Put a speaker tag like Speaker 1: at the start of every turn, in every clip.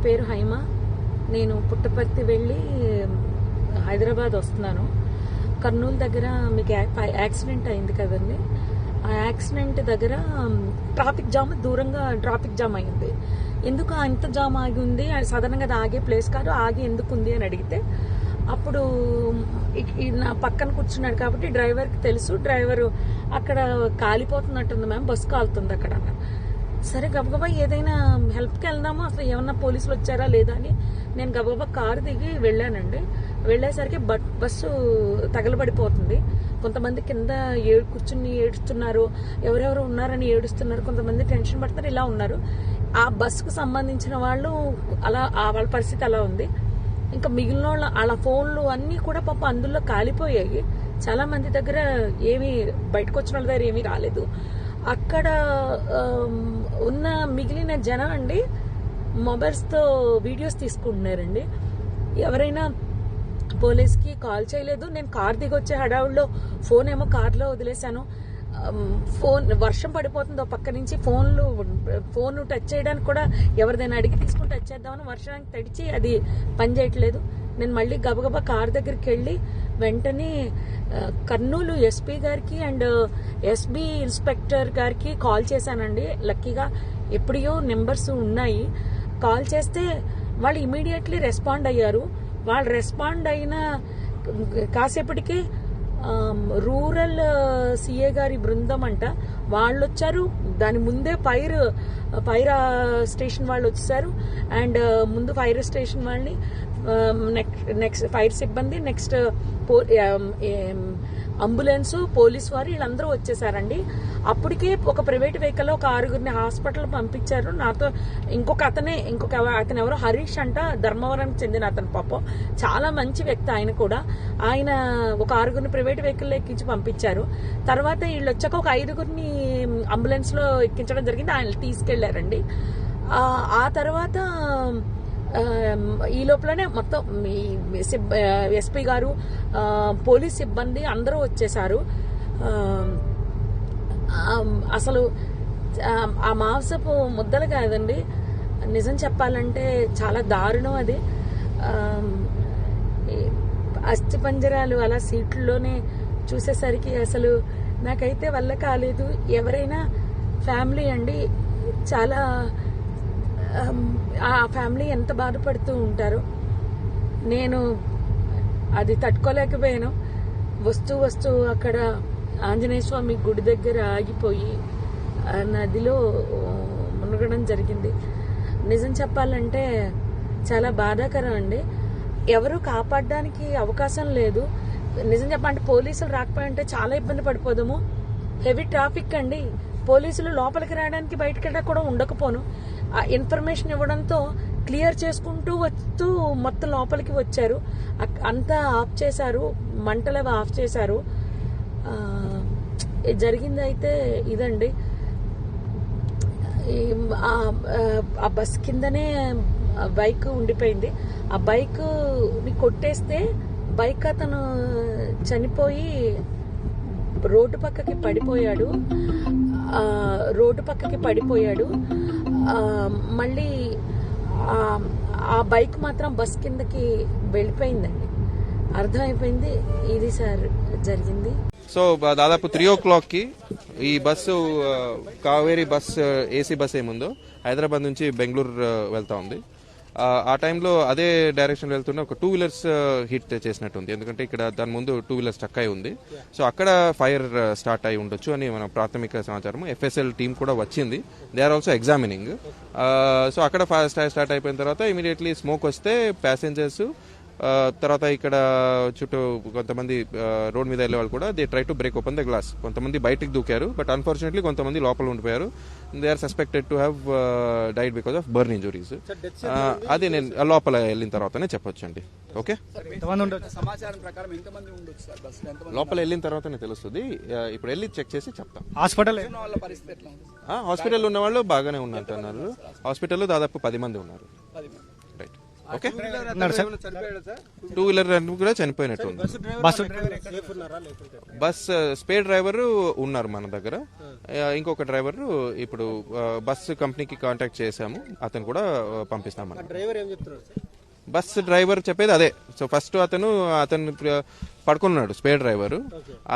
Speaker 1: పేరు హైమ. నేను పుట్టపర్తి వెళ్ళి హైదరాబాద్ వస్తున్నాను. కర్నూలు దగ్గర మీకు యాక్సిడెంట్ అయింది కదండి. ఆ యాక్సిడెంట్ దగ్గర ట్రాఫిక్ జామ్, దూరంగా ట్రాఫిక్ జామ్ అయింది. ఎందుకు అంత జామ్ ఆగి ఉంది, సాధారణంగా అది ఆగే ప్లేస్ కాదు, ఆగి ఎందుకు ఉంది అని అడిగితే అప్పుడు నా పక్కన కూర్చున్నాడు కాబట్టి డ్రైవర్కి తెలుసు. డ్రైవరు అక్కడ కాలిపోతున్నట్టుంది మ్యామ్, బస్సు కాలుతుంది అక్కడ అన్నారు. సరే గబగబా ఏదైనా హెల్ప్కి వెళ్దామా, అసలు ఏమన్నా పోలీసులు వచ్చారా లేదా అని నేను గబగబా కారు దిగి వెళ్ళానండి. వెళ్ళేసరికి బస్సు తగలబడిపోతుంది. కొంతమంది కింద కూర్చుని ఏడుస్తున్నారు, ఎవరెవరు ఉన్నారని ఏడుస్తున్నారు, కొంతమంది టెన్షన్ పడుతున్నారు, ఇలా ఉన్నారు. ఆ బస్సుకు సంబంధించిన వాళ్ళు అలా వాళ్ళ పరిస్థితి అలా ఉంది. ఇంకా మిగిలిన వాళ్ళ ఫోన్లు అన్నీ కూడా పాప అందులో కాలిపోయాయి. చాలా మంది దగ్గర ఏమీ బయటకు వచ్చిన వాళ్ళ దగ్గర ఏమీ రాలేదు. అక్కడ ఉన్న మిగిలిన జనం అండి మొబైల్స్తో వీడియోస్ తీసుకుంటున్నారండి. ఎవరైనా పోలీస్కి కాల్ చేయలేదు. నేను కార్ దిగి వచ్చే హడావుల్లో ఫోన్ ఏమో కార్లో వదిలేశాను. ఫోన్ వర్షం పడిపోతుంది పక్క నుంచి, ఫోన్ టచ్ చేయడానికి కూడా ఎవరిదైనా అడిగి తీసుకుని టచ్ చేద్దామని వర్షానికి తడిచి అది పని చేయట్లేదు. నేను మళ్ళీ గబగబా కార్ దగ్గరికి వెళ్ళి వెంటనే కర్నూలు ఎస్పీ గారికి అండ్ ఎస్బీ ఇన్స్పెక్టర్ గారికి కాల్ చేశానండి. లక్కీగా ఎప్పుడో నెంబర్స్ ఉన్నాయి. కాల్ చేస్తే వాళ్ళు ఇమీడియట్లీ రెస్పాండ్ అయ్యారు. వాళ్ళు రెస్పాండ్ అయిన కాసేపటికి రూరల్ సిఏ గారి బృందం అంట వాళ్ళు వచ్చారు. దాని ముందే ఫైర్ స్టేషన్ వాళ్ళు వచ్చేసారు. అండ్ ముందు ఫైర్ స్టేషన్ వాళ్ళని, నెక్స్ట్ ఫైర్ సిబ్బంది, నెక్స్ట్ అంబులెన్స్, పోలీస్ వారు వీళ్ళందరూ వచ్చేసారండి. అప్పటికే ఒక ప్రైవేట్ వెహికల్ ఒక 6గురిని హాస్పిటల్ పంపించారు. నాతో ఇంకొక అతను ఎవరో హరీష్ అంట, ధర్మవరానికి చెందిన అతను. పాపం చాలా మంచి వ్యక్తి ఆయన కూడా. ఆయన ఒక 6గురిని ప్రైవేట్ వెహికల్లో ఎక్కించి పంపించారు. తర్వాత వీళ్ళు వచ్చాక ఒక 5గురిని అంబులెన్స్ లో ఎక్కించడం జరిగింది. ఆయన తీసుకెళ్లారండి. ఆ తర్వాత ఈ లోపలనే మొత్తం ఎస్పీ గారు, పోలీస్ సిబ్బంది అందరూ వచ్చేసారు. అసలు ఆ మాంసపు ముద్దలు కాదండి, నిజం చెప్పాలంటే చాలా దారుణం అది. అస్థి పంజరాలు అలా సీట్లలోనే చూసేసరికి అసలు నాకైతే వల్ల కాలేదు. ఎవరైనా ఫ్యామిలీ అండి, చాలా ఆ ఫ్యామిలీ ఎంత బాధపడుతూ ఉంటారో. నేను అది తట్టుకోలేకపోయాను. వస్తూ అక్కడ ఆంజనేయ స్వామి గుడి దగ్గర ఆగిపోయి నదిలో మునగడం జరిగింది. నిజం చెప్పాలంటే చాలా బాధాకరం అండి. ఎవరు కాపాడడానికి అవకాశం లేదు. నిజం చెప్పాలంటే పోలీసులు రాకపోయింటే చాలా ఇబ్బంది పడిపోదాము. హెవీ ట్రాఫిక్ అండి. పోలీసులు లోపలికి రావడానికి బయటకి కూడా ఉండకపోను. ఇన్ఫర్మేషన్ ఇవ్వడంతో క్లియర్ చేసుకుంటూ వస్తూ మొత్తం లోపలికి వచ్చారు. అంతా ఆఫ్ చేశారు, మంటలు ఆఫ్ చేశారు. జరిగింది అయితే ఇదండి. ఆ బస్ కిందనే బైక్ ఉండిపోయింది. ఆ బైక్ ని కొట్టేస్తే బైక్ అతను చనిపోయి రోడ్డు పక్కకి పడిపోయాడు. మళ్ళీ ఆ బైక్ మాత్రం బస్ కిందకి వెళ్ళిపోయిందండి. అర్థమైపోయింది ఇది సార్ జరిగింది.
Speaker 2: సో దాదాపు 3 o'clock ఈ bus, Kaveri bus, AC bus ఏముందో హైదరాబాద్ నుంచి బెంగళూరు వెళ్తా ఉంది. ఆ టైంలో అదే డైరెక్షన్ వెళ్తున్న ఒక 2 వీలర్స్ హిట్ చేసినట్టుంది. ఎందుకంటే ఇక్కడ దాని ముందు 2 వీలర్స్ స్టక్ అయి ఉంది. సో అక్కడ ఫైర్ స్టార్ట్ అయి ఉండొచ్చు అని మన ప్రాథమిక సమాచారం. FSL టీం కూడా వచ్చింది. They are also examining. So అక్కడ స్టార్ట్ అయిపోయిన తర్వాత ఇమీడియట్లీ స్మోక్ వస్తే ప్యాసింజర్స్, తర్వాత ఇక్కడ చుట్టూ కొంతమంది రోడ్ మీద వెళ్ళే వాళ్ళు కూడా they try to break open the glass. కొంతమంది బయటికి దూకారు, బట్ అన్ఫార్చునేట్లీ కొంతమంది లోపల ఉండిపోయారు. They are suspected to have died because of burn injuries. అది నేను లోపల వెళ్ళిన తర్వాతనే చెప్పొచ్చు అండి. ఓకే, లోపల వెళ్ళిన తర్వాతనే తెలుస్తుంది. ఇప్పుడు వెళ్ళి చెక్ చేసి చెప్తాం. హాస్పిటల్ ఉన్న వాళ్ళు బాగానే ఉన్నట్టున్నారు. హాస్పిటల్లో దాదాపు 10 మంది ఉన్నారు. రైట్. ఓకే.
Speaker 3: ఉన్నాడు సార్.
Speaker 2: టూ వీలర్ కూడా చనిపోయినట్టు ఉంది.
Speaker 3: బస్సు
Speaker 2: బస్ స్పేర్ డ్రైవర్ ఉన్నారు మన దగ్గర. ఇంకొక డ్రైవర్ ఇప్పుడు బస్ కంపెనీకి కాంటాక్ట్ చేశాము, అతను కూడా పంపిస్తామని.
Speaker 4: డ్రైవర్ ఏం చెప్తున్నారు సార్?
Speaker 2: బస్ డ్రైవర్ చెప్పేది అదే. సో ఫస్ట్ అతను పడుకున్నాడు స్పేర్ డ్రైవర్.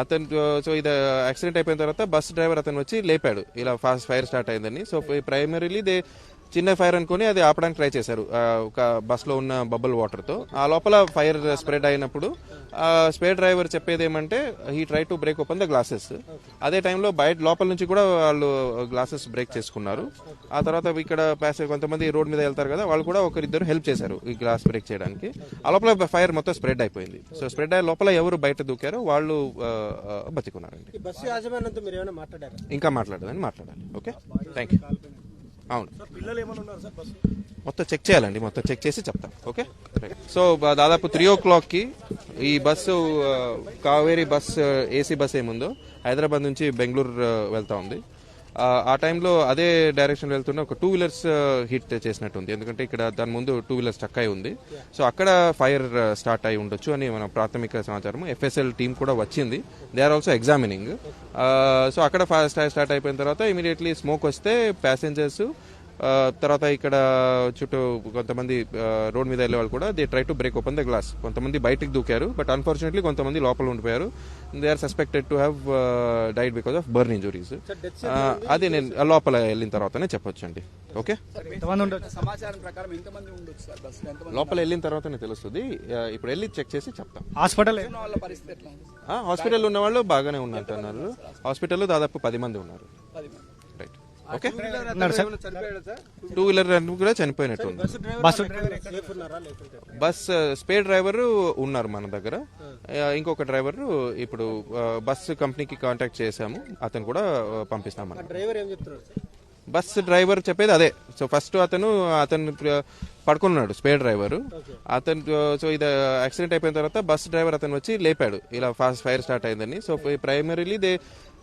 Speaker 2: అతను సో ఇది యాక్సిడెంట్ అయిపోయిన తర్వాత బస్ డ్రైవర్ అతను వచ్చి లేపాడు, ఇలా ఫాస్ట్ ఫైర్ స్టార్ట్ అయిందని. సో ప్రైమరీలీ చిన్న ఫైర్ అనుకుని అది ఆపడానికి ట్రై చేశారు ఒక బస్ లో ఉన్న బబుల్ వాటర్ తో. ఆ లోపల ఫైర్ స్ప్రెడ్ అయినప్పుడు స్పేర్ డ్రైవర్ చెప్పేది ఏమంటే he try to break open the glasses. అదే టైంలో బయట లోపల నుంచి కూడా వాళ్ళు గ్లాసెస్ బ్రేక్ చేసుకున్నారు. ఆ తర్వాత ఇక్కడ కొంతమంది రోడ్ మీద వెళ్తారు కదా, వాళ్ళు కూడా ఒకరిద్దరు హెల్ప్ చేశారు ఈ గ్లాస్ బ్రేక్ చేయడానికి. ఆ లోపల ఫైర్ మొత్తం స్ప్రెడ్ అయిపోయింది. సో స్ప్రెడ్ అయ్యే లోపల ఎవరు బయట దూకారో వాళ్ళు బతికున్నారండి.
Speaker 4: ఈ బస్సు యాజమాన్యంతో మీరు ఏమైనా మాట్లాడారా?
Speaker 2: ఇంకా మాట్లాడాలి. Okay, thank you. అవును, మొత్తం చెక్ చేయాలండి, మొత్తం చెక్ చేసి చెప్తాం. ఓకే. సో దాదాపు 3 o'clock ఈ bus Kaveri bus AC bus ఏముందో హైదరాబాద్ నుంచి బెంగళూరు వెళ్తా ఉంది. ఆ టైంలో అదే డైరెక్షన్ వెళ్తున్న ఒక 2 wheelers హిట్ చేసినట్టుంది, ఎందుకంటే ఇక్కడ దాని ముందు 2 wheelers స్టక్ అయి ఉంది. సో అక్కడ ఫైర్ స్టార్ట్ అయి ఉండొచ్చు అని మన ప్రాథమిక సమాచారం. FSL టీం కూడా వచ్చింది, they are also examining. So అక్కడ స్టార్ట్ అయిపోయిన తర్వాత ఇమీడియట్లీ స్మోక్ వస్తే ప్యాసింజర్స్ తర్వాత ఇక్కడ చుట్టూ కొంతమంది రోడ్ మీద వెళ్ళే వాళ్ళు కూడా they try to break open the glass. కొంతమంది బయటికి దూకారు, బట్ అన్ఫార్చునేట్లీ కొంతమంది లోపల ఉండిపోయారు. They are suspected to have died because of burn injuries. అది నేను లోపల వెళ్ళిన తర్వాతనే చెప్పొచ్చు అండి. ఓకే,
Speaker 5: సమాచారం ప్రకారం ఎంతమంది ఉండొచ్చు సార్? బస్
Speaker 2: లోపల వెళ్ళిన తర్వాతనే తెలుస్తుంది. ఇప్పుడు వెళ్ళి చెక్ చేసి చెప్తాం.
Speaker 3: హాస్పిటల్
Speaker 5: వాళ్ళ పరిస్థితి ఎట్లా ఉంది?
Speaker 2: హాస్పిటల్ ఉన్న వాళ్ళు బాగానే ఉన్నట్టున్నారు. హాస్పిటల్లో దాదాపు 10 మంది ఉన్నారు.
Speaker 5: 10 మంది.
Speaker 2: రైట్. ఓకే.
Speaker 3: ఉన్నాడు సార్.
Speaker 2: టూ వీలర్ కూడా చనిపోయినట్టు ఉంది.
Speaker 3: బస్సు
Speaker 4: సేఫ్ ఉన్నారా లేకుంటే?
Speaker 2: బస్ స్పేర్ డ్రైవర్ ఉన్నారు మన దగ్గర. ఇంకొక డ్రైవర్ ఇప్పుడు బస్ కంపెనీకి కాంటాక్ట్ చేశాము, అతను కూడా పంపిస్తామని.
Speaker 4: డ్రైవర్ ఏం చెప్తున్నారు సార్?
Speaker 2: బస్ డ్రైవర్ చెప్పేది అదే. సో ఫస్ట్ అతను పడుకున్నాడు స్పేర్ డ్రైవర్. అతను సో ఇది యాక్సిడెంట్ అయిపోయిన తర్వాత బస్ డ్రైవర్ అతను వచ్చి లేపాడు, ఇలా ఫాస్ట్ ఫైర్ స్టార్ట్ అయిందని. సో ప్రైమరీలీ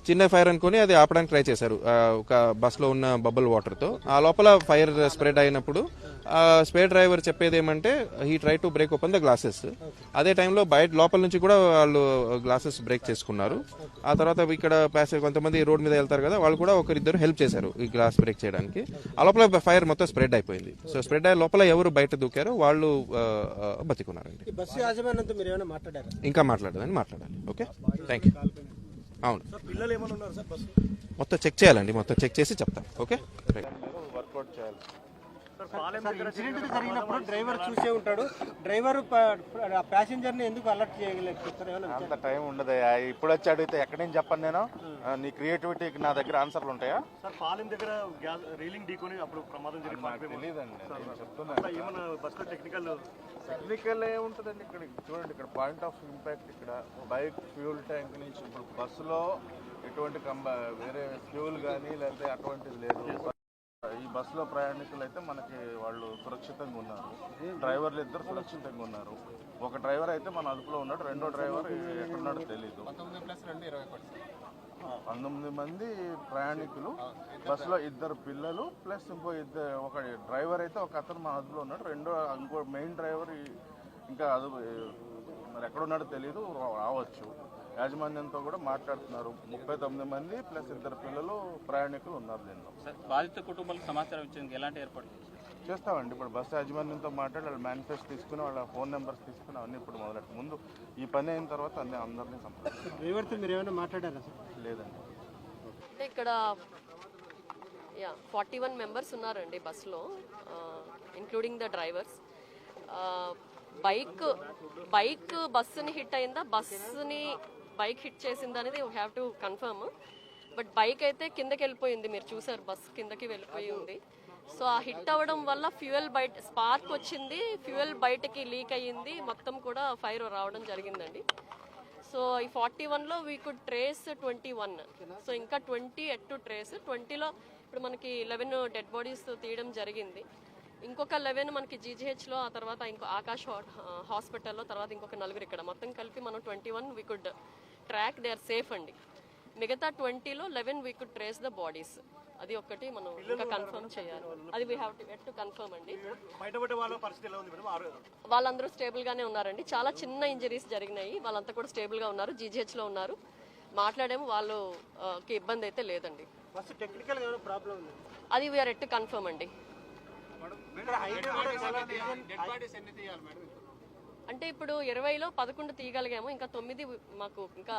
Speaker 2: చిన్న ఫైర్ అనుకుని అది ఆపడానికి ట్రై చేశారు ఒక బస్ లో ఉన్న బబుల్ వాటర్ తో. ఆ లోపల ఫైర్ స్ప్రెడ్ అయినప్పుడు స్పేర్ డ్రైవర్ చెప్పేది ఏమంటే he try to break open the glasses. అదే టైంలో బయట లోపల నుంచి కూడా వాళ్ళు గ్లాసెస్ బ్రేక్ చేసుకున్నారు. ఆ తర్వాత ఇక్కడ కొంతమంది రోడ్ మీద వెళ్తారు కదా, వాళ్ళు కూడా ఒకరిద్దరు హెల్ప్ చేశారు ఈ గ్లాస్ బ్రేక్ చేయడానికి. ఆ లోపల ఫైర్ మొత్తం స్ప్రెడ్ అయిపోయింది. సో స్ప్రెడ్ అయ్యే లోపల ఎవరు బయట దూకారో వాళ్ళు బతికున్నారండి.
Speaker 4: ఈ బస్సు యాజమాన్యంతో మీరు ఏమైనా మాట్లాడారా?
Speaker 2: ఇంకా మాట్లాడాలి. Okay, thank you. అవును, మొత్తం చెక్ చేయాలండి, మొత్తం చెక్ చేసి చెప్తాం. ఓకే. వర్కౌట్ చేయాలి.
Speaker 4: ఇన్సిడెంట్ జరిగినప్పుడు డ్రైవర్ చూసే ఉంటాడు. డ్రైవర్ ప్యాసింజర్ ని ఎందుకు అలర్ట్ చేయగలుగుతారు?
Speaker 6: అంత టైం ఉండదయ్యా. ఇప్పుడు వచ్చి అడిగితే ఎక్కడి నుంచి చెప్పను నేను. నీ క్రియేటివిటీకి నా దగ్గర ఆన్సర్లు ఉంటాయా?
Speaker 7: సార్ పాలెం దగ్గర రీలింగ్ ఢీకొని అప్పుడు ప్రమాదం జరిగింది.
Speaker 6: తెలియదండి, నేను చెప్తున్నాను.
Speaker 7: ఏమన్నా బస్సులో
Speaker 6: టెక్నికల్ ఏముంటుందండి ఇక్కడ చూడండి. ఇక్కడ పాయింట్ ఆఫ్ ఇంపాక్ట్ ఇక్కడ బైక్ ఫ్యూల్ ట్యాంక్ నుంచి ఇప్పుడు బస్సులో ఎటువంటి వేరే ఫ్యూల్ కానీ లేకపోతే అటువంటిది లేదు. ఈ బస్సులో ప్రయాణికులు అయితే మనకి వాళ్ళు సురక్షితంగా ఉన్నారు. డ్రైవర్లు ఇద్దరు సురక్షితంగా ఉన్నారు. ఒక డ్రైవర్ అయితే మన అదుపులో ఉన్నాడు, రెండో డ్రైవర్ ఎక్కడున్నాడో తెలీదు. 19 మంది ప్రయాణికులు, బస్సులో 2 పిల్లలు ప్లస్ ఒక డ్రైవర్ అయితే ఒక అతను మన అదుపులో ఉన్నాడు. ఇంకో మెయిన్ డ్రైవర్ ఇంకా మరి ఎక్కడున్నాడో తెలీదు, రావచ్చు. యాజమాన్యంతో కూడా మాట్లాడుతున్నారు. 39 మంది ప్లస్ 2 పిల్లలు ప్రయాణికులు ఉన్నారు దీనిలో.
Speaker 8: బాధిత కుటుంబాలకు సమాచారం ఇచ్చేందుకు ఎలాంటి ఏర్పాటు
Speaker 6: చేస్తామండి. ఇప్పుడు బస్సు యాజమాన్యంతో మాట్లాడి వాళ్ళ మేనిఫెస్టో తీసుకుని వాళ్ళ ఫోన్ నెంబర్స్ తీసుకుని అవన్నీ ఇప్పుడు మొదలెట్టు. ముందు ఈ పని అయిన తర్వాత అందరినీ సంప్రదించారు.
Speaker 4: డ్రైవర్తో మీరు ఏమైనా మాట్లాడారా సార్?
Speaker 6: లేదండి.
Speaker 9: ఇక్కడ 41 మెంబర్స్ ఉన్నారండి బస్సులో, ఇంక్లూడింగ్ ద డ్రైవర్స్. బైక్ బస్సుని హిట్ అయిందా, బస్సుని బైక్ హిట్ చేసిందా అనేది we have to confirm. But bike అయితే కిందకి వెళ్ళిపోయింది, మీరు చూసారు బస్సు కిందకి వెళ్ళిపోయి ఉంది. సో ఆ హిట్ అవ్వడం వల్ల ఫ్యూయల్ బయట స్పార్క్ వచ్చింది, ఫ్యూయల్ బయటకి లీక్ అయ్యింది, మొత్తం కూడా ఫైర్ రావడం జరిగిందండి. సో ఈ 41లో వీ కుడ్ ట్రేస్ 21. సో ఇంకా 20 ఎట్ టు ట్రేస్. 20లో ఇప్పుడు మనకి 11 డెడ్ బాడీస్ తీయడం జరిగింది. ఇంకొక 11 మనకి జీజీహెచ్లో, ఆ తర్వాత ఇంకో ఆకాష్ హాస్పిటల్లో, తర్వాత ఇంకొక 4 ఇక్కడ, మొత్తం కలిపి మనం 21 we could track. They are safe అండి. మిగతా 20లో 11 we could trace the bodies. అది ఒక్కటి మనం ఇంకా కన్ఫర్మ్ చేయాలి. అది వీ హ్యావ్ టు కన్ఫర్మ్ అండి.
Speaker 7: బయటపడే వాళ్ళ పరిస్థితి ఎలా ఉంది మేడం?
Speaker 9: వాళ్ళందరూ స్టేబుల్ గానే ఉన్నారండి. చాలా చిన్న ఇంజరీస్ జరిగినాయి. వాళ్ళంతా కూడా స్టేబుల్ గా ఉన్నారు. GGH లో ఉన్నారు. మాట్లాడేమో వాళ్ళకి ఇబ్బంది అయితే లేదండి.
Speaker 4: బస్సు టెక్నికల్ ఏమైనా ప్రాబ్లం ఉంది?
Speaker 9: అది వీఆర్ ఎట్ కన్ఫర్మ్ అండి. అంటే ఇప్పుడు 20లో 11 తీయగలిగాము. ఇంకా 9 మాకు ఇంకా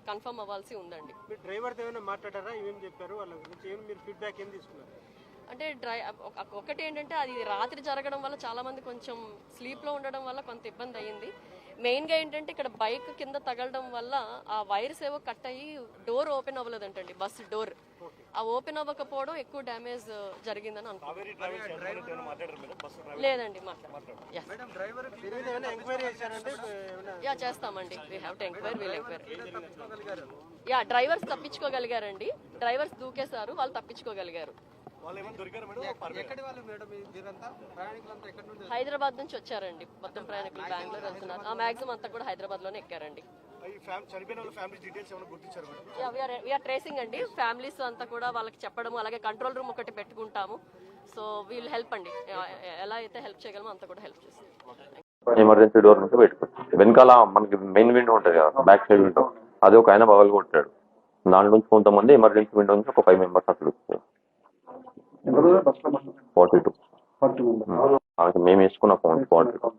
Speaker 9: కన్ఫర్మ్ అవ్వాల్సి ఉందండి.
Speaker 4: మీరు డ్రైవర్తో ఏమైనా మాట్లాడారా? ఏమేమి చెప్పారు? వాళ్ళ గురించి ఏమి మీరు ఫీడ్బ్యాక్ ఏం తీసుకున్నారు?
Speaker 9: అంటే ఒకటి ఏంటంటే అది రాత్రి జరగడం వల్ల చాలా మంది కొంచెం స్లీప్లో ఉండడం వల్ల కొంత ఇబ్బంది అయ్యింది. మెయిన్గా ఏంటంటే ఇక్కడ బైక్ కింద తగలడం వల్ల ఆ వైర్స్ ఏవో కట్ అయ్యి డోర్ ఓపెన్ అవ్వలేదంటండి, బస్సు డోర్. ఆ ఓపెన్ అవ్వకపోవడం ఎక్కువ డ్యామేజ్ జరిగిందని అనుకుంటున్నాను. లేదండి యా చేస్తామండి. We have to enquiry, we'll enquiry. Yeah drivers తప్పించుకోగలిగారండి. డ్రైవర్స్ దూకేశారు, వాళ్ళు తప్పించుకోగలిగారు. హైదరాబాద్ నుంచి వచ్చారండి. మొత్తం ప్రయాణికులు బెంగళూరు వెళ్తున్నారు. ఆ మ్యాక్సిమం అంతా కూడా హైదరాబాద్ లోనే ఎక్కారండి. వీఆర్ ట్రేసింగ్ అండి. ఫ్యామిలీస్ అంతా కూడా వాళ్ళకి చెప్పడం, అలాగే కంట్రోల్ రూమ్ ఒకటి పెట్టుకుంటాము. సో వీల్ హెల్ప్ అండి. ఎలా అయితే హెల్ప్ చేయగలమో అంతా కూడా హెల్ప్ చేస్తాం.
Speaker 3: ఎమర్జెన్సీ డోర్ నుంచి పెట్టుకోవచ్చు. వెనకాల మనకి మెయిన్ విండో ఉంటుంది కదా, బ్యాక్ సైడ్ విండో, అది ఒక ఆయన పగలు కొట్టాడు. దాంట్లో నుంచి కొంతమంది ఎమర్జెన్సీ విండో నుంచి ఒక 5 మెంబర్స్ అసలు 42 మేము వేసుకున్న ఫోన్ 42.